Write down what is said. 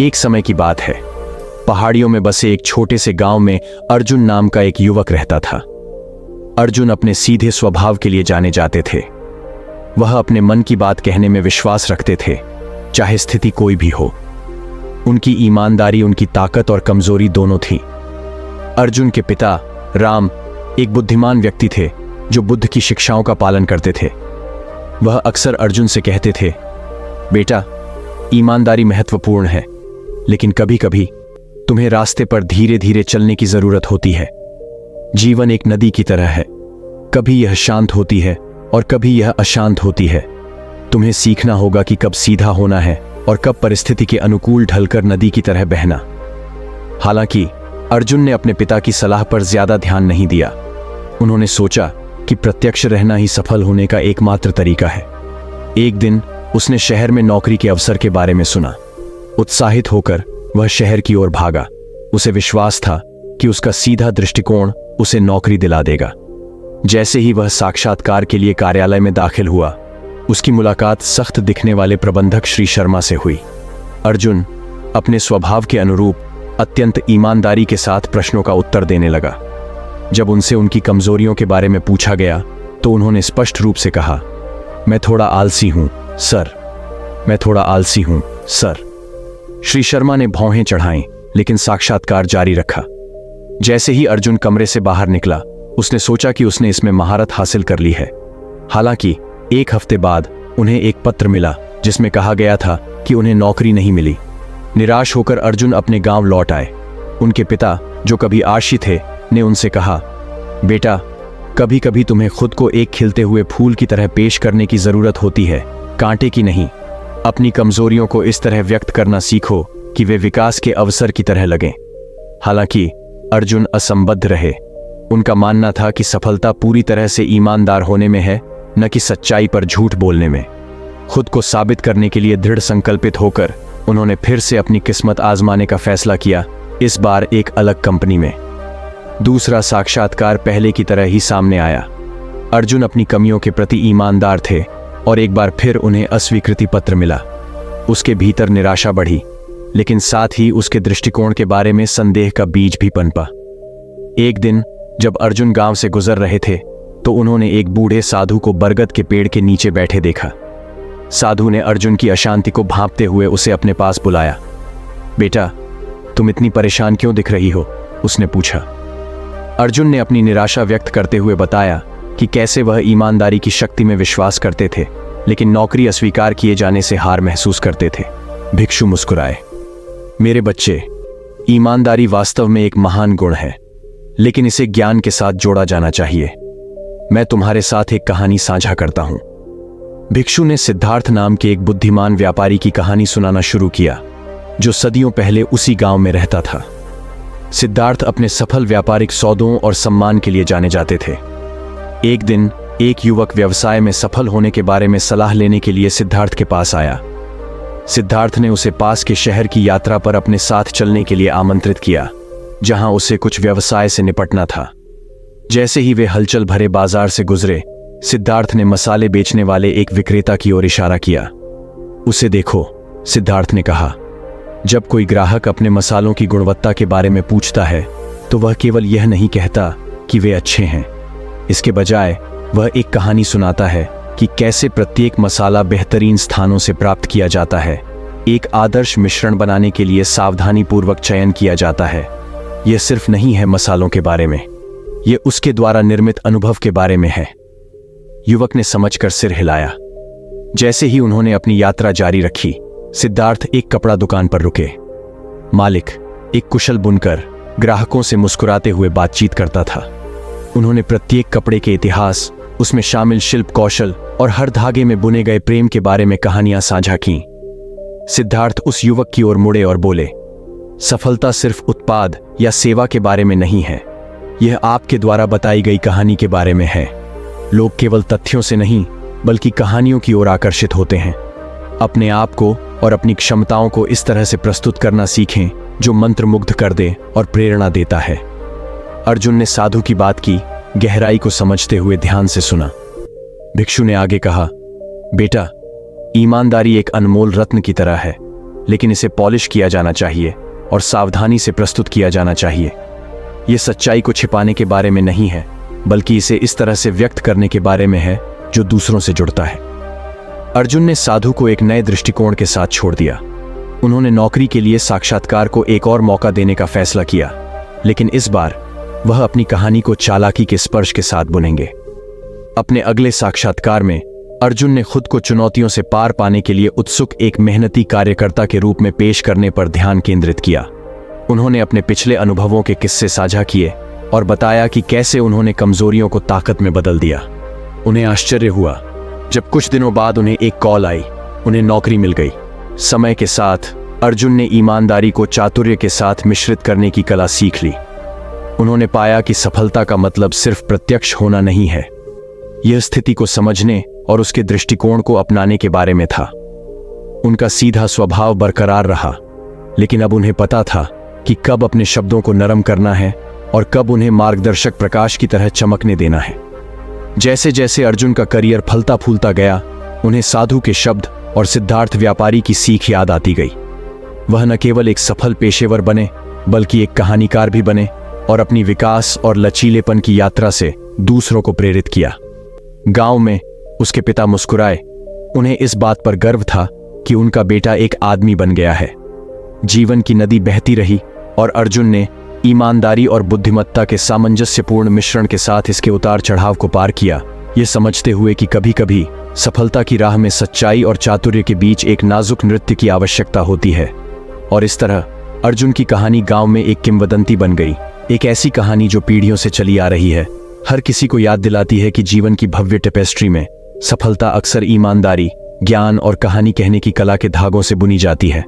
एक समय की बात है। पहाड़ियों में बसे एक छोटे से गांव में अर्जुन नाम का एक युवक रहता था। अर्जुन अपने सीधे स्वभाव के लिए जाने जाते थे। वह अपने मन की बात कहने में विश्वास रखते थे, चाहे स्थिति कोई भी हो। उनकी ईमानदारी उनकी ताकत और कमजोरी दोनों थी। अर्जुन के पिता राम एक बुद्धिमान व्यक्ति थे जो बुद्ध की शिक्षाओं का पालन करते थे। वह अक्सर अर्जुन से कहते थे, बेटा, ईमानदारी महत्वपूर्ण है, लेकिन कभी कभी तुम्हें रास्ते पर धीरे धीरे चलने की जरूरत होती है। जीवन एक नदी की तरह है, कभी यह शांत होती है और कभी यह अशांत होती है। तुम्हें सीखना होगा कि कब सीधा होना है और कब परिस्थिति के अनुकूल ढलकर नदी की तरह बहना। हालांकि अर्जुन ने अपने पिता की सलाह पर ज्यादा ध्यान नहीं दिया। उन्होंने सोचा कि प्रत्यक्ष रहना ही सफल होने का एकमात्र तरीका है। एक दिन उसने शहर में नौकरी के अवसर के बारे में सुना। उत्साहित होकर वह शहर की ओर भागा। उसे विश्वास था कि उसका सीधा दृष्टिकोण उसे नौकरी दिला देगा। जैसे ही वह साक्षात्कार के लिए कार्यालय में दाखिल हुआ, उसकी मुलाकात सख्त दिखने वाले प्रबंधक श्री शर्मा से हुई। अर्जुन अपने स्वभाव के अनुरूप अत्यंत ईमानदारी के साथ प्रश्नों का उत्तर देने लगा। जब उनसे उनकी कमजोरियों के बारे में पूछा गया तो उन्होंने स्पष्ट रूप से कहा, मैं थोड़ा आलसी हूं सर, मैं थोड़ा आलसी हूं सर। श्री शर्मा ने भौहें चढ़ाईं, लेकिन साक्षात्कार जारी रखा। जैसे ही अर्जुन कमरे से बाहर निकला, उसने सोचा कि उसने इसमें महारत हासिल कर ली है। हालांकि एक हफ्ते बाद उन्हें एक पत्र मिला जिसमें कहा गया था कि उन्हें नौकरी नहीं मिली। निराश होकर अर्जुन अपने गांव लौट आए। उनके पिता, जो कभी आशी थे, ने उनसे कहा, बेटा, कभी कभी तुम्हें खुद को एक खिलते हुए फूल की तरह पेश करने की जरूरत होती है, कांटे की नहीं। अपनी कमजोरियों को इस तरह व्यक्त करना सीखो कि वे विकास के अवसर की तरह लगें। हालांकि अर्जुन असंबद्ध रहे। उनका मानना था कि सफलता पूरी तरह से ईमानदार होने में है, न कि सच्चाई पर झूठ बोलने में। खुद को साबित करने के लिए दृढ़ संकल्पित होकर उन्होंने फिर से अपनी किस्मत आजमाने का फैसला किया, इस बार एक अलग कंपनी में। दूसरा साक्षात्कार पहले की तरह ही सामने आया। अर्जुन अपनी कमियों के प्रति ईमानदार थे और एक बार फिर उन्हें अस्वीकृति पत्र मिला। उसके भीतर निराशा बढ़ी, लेकिन साथ ही उसके दृष्टिकोण के बारे में संदेह का बीज भी पनपा। एक दिन जब अर्जुन गांव से गुजर रहे थे तो उन्होंने एक बूढ़े साधु को बरगद के पेड़ के नीचे बैठे देखा। साधु ने अर्जुन की अशांति को भांपते हुए उसे अपने पास बुलाया। बेटा, तुम इतनी परेशान क्यों दिख रही हो? उसने पूछा। अर्जुन ने अपनी निराशा व्यक्त करते हुए बताया कि कैसे वह ईमानदारी की शक्ति में विश्वास करते थे, लेकिन नौकरी अस्वीकार किए जाने से हार महसूस करते थे। भिक्षु मुस्कुराए। मेरे बच्चे, ईमानदारी वास्तव में एक महान गुण है, लेकिन इसे ज्ञान के साथ जोड़ा जाना चाहिए। मैं तुम्हारे साथ एक कहानी साझा करता हूं। भिक्षु ने सिद्धार्थ नाम के एक बुद्धिमान व्यापारी की कहानी सुनाना शुरू किया, जो सदियों पहले उसी गांव में रहता था। सिद्धार्थ अपने सफल व्यापारिक सौदों और सम्मान के लिए जाने जाते थे। एक दिन एक युवक व्यवसाय में सफल होने के बारे में सलाह लेने के लिए सिद्धार्थ के पास आया। सिद्धार्थ ने उसे पास के शहर की यात्रा पर अपने साथ चलने के लिए आमंत्रित किया, जहां उसे कुछ व्यवसाय से निपटना था। जैसे ही वे हलचल भरे बाजार से गुजरे, सिद्धार्थ ने मसाले बेचने वाले एक विक्रेता की ओर इशारा किया। उसे देखो, सिद्धार्थ ने कहा। जब कोई ग्राहक अपने मसालों की गुणवत्ता के बारे में पूछता है तो वह केवल यह नहीं कहता कि वे अच्छे हैं। इसके बजाय वह एक कहानी सुनाता है कि कैसे प्रत्येक मसाला बेहतरीन स्थानों से प्राप्त किया जाता है। एक आदर्श मिश्रण बनाने के लिए सावधानी पूर्वक चयन किया जाता है। यह सिर्फ नहीं है मसालों के बारे में, यह उसके द्वारा निर्मित अनुभव के बारे में है। युवक ने समझकर सिर हिलाया। जैसे ही उन्होंने अपनी यात्रा जारी रखी, सिद्धार्थ एक कपड़ा दुकान पर रुके। मालिक, एक कुशल बुनकर, ग्राहकों से मुस्कुराते हुए बातचीत करता था। उन्होंने प्रत्येक कपड़े के इतिहास, उसमें शामिल शिल्प कौशल और हर धागे में बुने गए प्रेम के बारे में कहानियां साझा की। सिद्धार्थ उस युवक की ओर मुड़े और बोले, सफलता सिर्फ उत्पाद या सेवा के बारे में नहीं है, यह आपके द्वारा बताई गई कहानी के बारे में है। लोग केवल तथ्यों से नहीं, बल्कि कहानियों की ओर आकर्षित होते हैं। अपने आप को और अपनी क्षमताओं को इस तरह से प्रस्तुत करना सीखें जो मंत्रमुग्ध कर दे और प्रेरणा देता है। अर्जुन ने साधु की बात की गहराई को समझते हुए ध्यान से सुना। भिक्षु ने आगे कहा, बेटा, ईमानदारी एक अनमोल रत्न की तरह है, लेकिन इसे पॉलिश किया जाना चाहिए और सावधानी से प्रस्तुत किया जाना चाहिए। यह सच्चाई को छिपाने के बारे में नहीं है, बल्कि इसे इस तरह से व्यक्त करने के बारे में है जो दूसरों से जुड़ता है। अर्जुन ने साधु को एक नए दृष्टिकोण के साथ छोड़ दिया। उन्होंने नौकरी के लिए साक्षात्कार को एक और मौका देने का फैसला किया, लेकिन इस बार वह अपनी कहानी को चालाकी के स्पर्श के साथ बुनेंगे। अपने अगले साक्षात्कार में अर्जुन ने खुद को चुनौतियों से पार पाने के लिए उत्सुक एक मेहनती कार्यकर्ता के रूप में पेश करने पर ध्यान केंद्रित किया। उन्होंने अपने पिछले अनुभवों के किस्से साझा किए और बताया कि कैसे उन्होंने कमजोरियों को ताकत में बदल दिया। उन्हें आश्चर्य हुआ जब कुछ दिनों बाद उन्हें एक कॉल आई। उन्हें नौकरी मिल गई। समय के साथ अर्जुन ने ईमानदारी को चातुर्य के साथ मिश्रित करने की कला सीख ली। उन्होंने पाया कि सफलता का मतलब सिर्फ प्रत्यक्ष होना नहीं है, यह स्थिति को समझने और उसके दृष्टिकोण को अपनाने के बारे में था। उनका सीधा स्वभाव बरकरार रहा, लेकिन अब उन्हें पता था कि कब अपने शब्दों को नरम करना है और कब उन्हें मार्गदर्शक प्रकाश की तरह चमकने देना है। जैसे जैसे अर्जुन का करियर फलता फूलता गया, उन्हें साधु के शब्द और सिद्धार्थ व्यापारी की सीख याद आती गई। वह न केवल एक सफल पेशेवर बने, बल्कि एक कहानीकार भी बने और अपनी विकास और लचीलेपन की यात्रा से दूसरों को प्रेरित किया। गांव में उसके पिता मुस्कुराए। उन्हें इस बात पर गर्व था कि उनका बेटा एक आदमी बन गया है। जीवन की नदी बहती रही और अर्जुन ने ईमानदारी और बुद्धिमत्ता के सामंजस्यपूर्ण मिश्रण के साथ इसके उतार चढ़ाव को पार किया, ये समझते हुए कि कभी कभी सफलता की राह में सच्चाई और चातुर्य के बीच एक नाजुक नृत्य की आवश्यकता होती है। और इस तरह अर्जुन की कहानी गांव में एक किंवदंती बन गई, एक ऐसी कहानी जो पीढ़ियों से चली आ रही है, हर किसी को याद दिलाती है कि जीवन की भव्य टेपेस्ट्री में सफलता अक्सर ईमानदारी, ज्ञान और कहानी कहने की कला के धागों से बुनी जाती है।